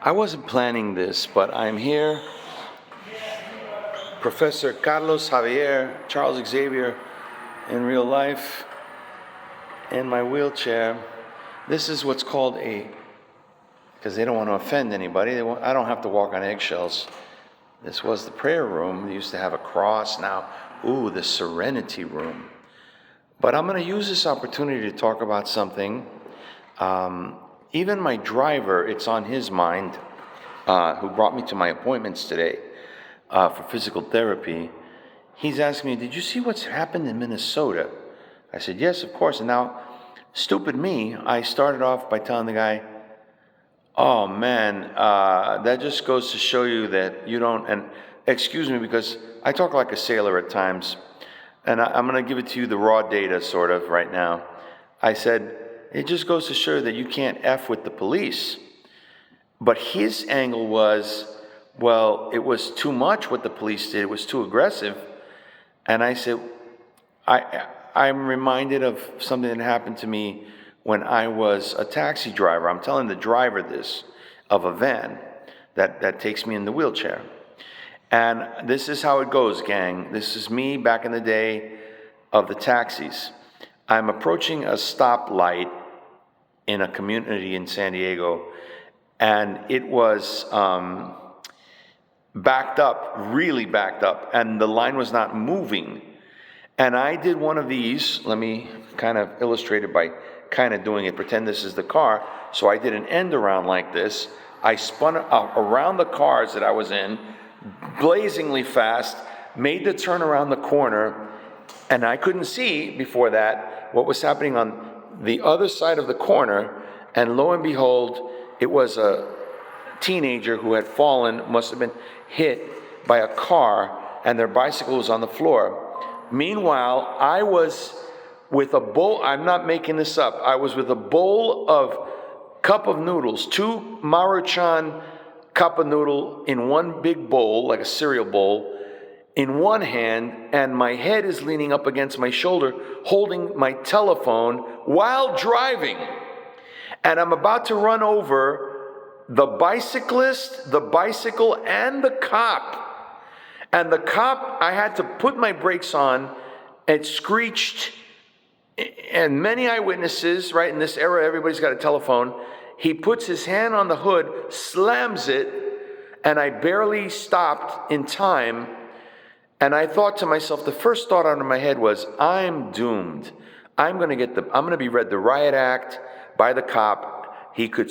I wasn't planning this, but I'm here. Professor Carlos Javier, Charles Xavier in real life, in my wheelchair. This is what's called because they don't want to offend anybody, I don't have to walk on eggshells. This was the prayer room. They used to have a cross. Now, the serenity room. But I'm going to use this opportunity to talk about something. Even my driver, it's on his mind, who brought me to my appointments today for physical therapy. He's asking me, did you see what's happened in Minnesota? I said, yes, of course. And now, stupid me, I started off by telling the guy, oh man, that just goes to show you that you don't, and excuse me because I talk like a sailor at times, and I'm going to give it to you the raw data sort of right now. I said, it just goes to show that you can't F with the police. But his angle was, well, it was too much what the police did. It was too aggressive. And I said, I'm reminded of something that happened to me when I was a taxi driver. I'm telling the driver this, of a van that takes me in the wheelchair. And this is how it goes, gang. This is me back in the day of the taxis. I'm approaching a stoplight in a community in San Diego, and it was backed up, really backed up, and the line was not moving. And I did one of these. Let me kind of illustrate it by kind of doing it. Pretend this is the car. So I did an end around like this. I spun around the cars that I was in, blazingly fast, made the turn around the corner, and I couldn't see before that what was happening on the other side of the corner, and lo and behold, it was a teenager who had fallen, must have been hit by a car, and their bicycle was on the floor. Meanwhile, I was with a bowl, I'm not making this up, I was with a bowl of cup of noodles, 2 Maruchan cup of noodle in one big bowl, like a cereal bowl, in one hand, and my head is leaning up against my shoulder, holding my telephone while driving. And I'm about to run over the bicyclist, the bicycle, and the cop. And the cop, I had to put my brakes on. It screeched, and many eyewitnesses, right, in this era, everybody's got a telephone. He puts his hand on the hood, slams it, and I barely stopped in time. And I thought to myself, the first thought out of my head was, I'm doomed. I'm going to be read the riot act by the cop. He could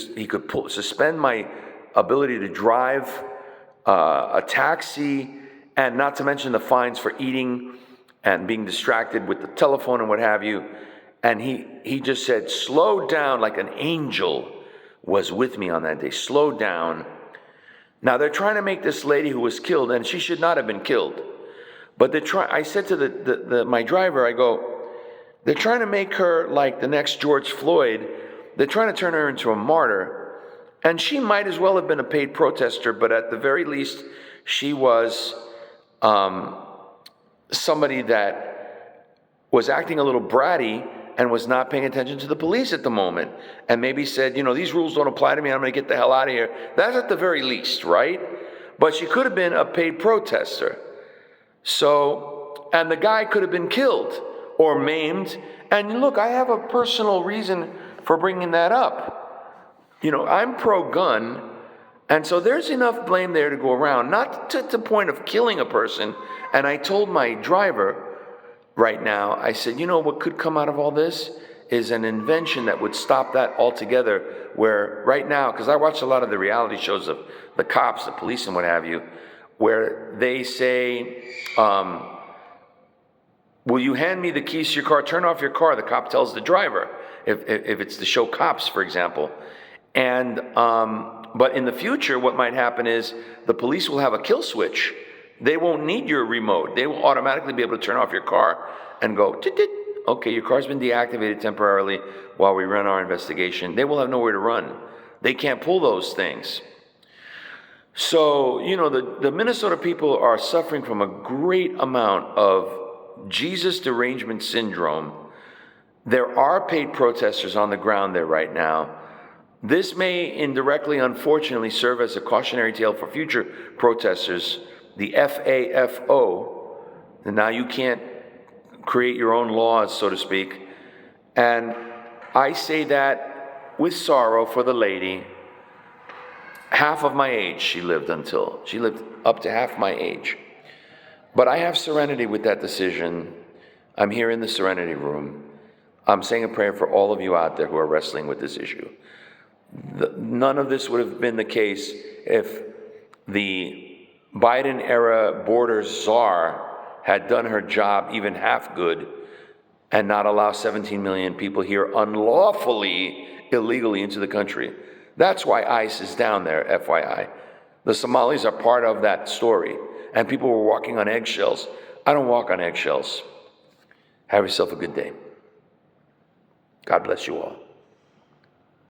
suspend my ability to drive a taxi, and not to mention the fines for eating and being distracted with the telephone and what have you. And he just said, slow down, like an angel was with me on that day. Slow down. Now they're trying to make this lady who was killed, and she should not have been killed. But I said to my driver, I go, they're trying to make her like the next George Floyd. They're trying to turn her into a martyr. And she might as well have been a paid protester, but at the very least, she was somebody that was acting a little bratty and was not paying attention to the police at the moment. And maybe said, these rules don't apply to me, I'm going to get the hell out of here. That's at the very least, right? But she could have been a paid protester. So, and the guy could have been killed or maimed. And look, I have a personal reason for bringing that up. I'm pro-gun, and so there's enough blame there to go around, not to the point of killing a person. And I told my driver right now, I said, what could come out of all this is an invention that would stop that altogether, where right now, because I watch a lot of the reality shows of the cops, the police, and what have you, where they say, will you hand me the keys to your car? Turn off your car, the cop tells the driver, if it's the show Cops, for example. And but in the future, what might happen is the police will have a kill switch. They won't need your remote. They will automatically be able to turn off your car and go, okay, your car's been deactivated temporarily while we run our investigation. They will have nowhere to run. They can't pull those things. So, the Minnesota people are suffering from a great amount of Jesus derangement syndrome. There are paid protesters on the ground there right now. This may indirectly, unfortunately, serve as a cautionary tale for future protesters. The FAFO, and now you can't create your own laws, so to speak. And I say that with sorrow for the lady. Half of my age she lived up to half my age. But I have serenity with that decision. I'm here in the serenity room. I'm saying a prayer for all of you out there who are wrestling with this issue. None of this would have been the case if the Biden-era border czar had done her job even half good and not allow 17 million people here unlawfully, illegally into the country. That's why ICE is down there, FYI. The Somalis are part of that story, and people were walking on eggshells. I don't walk on eggshells. Have yourself a good day. God bless you all.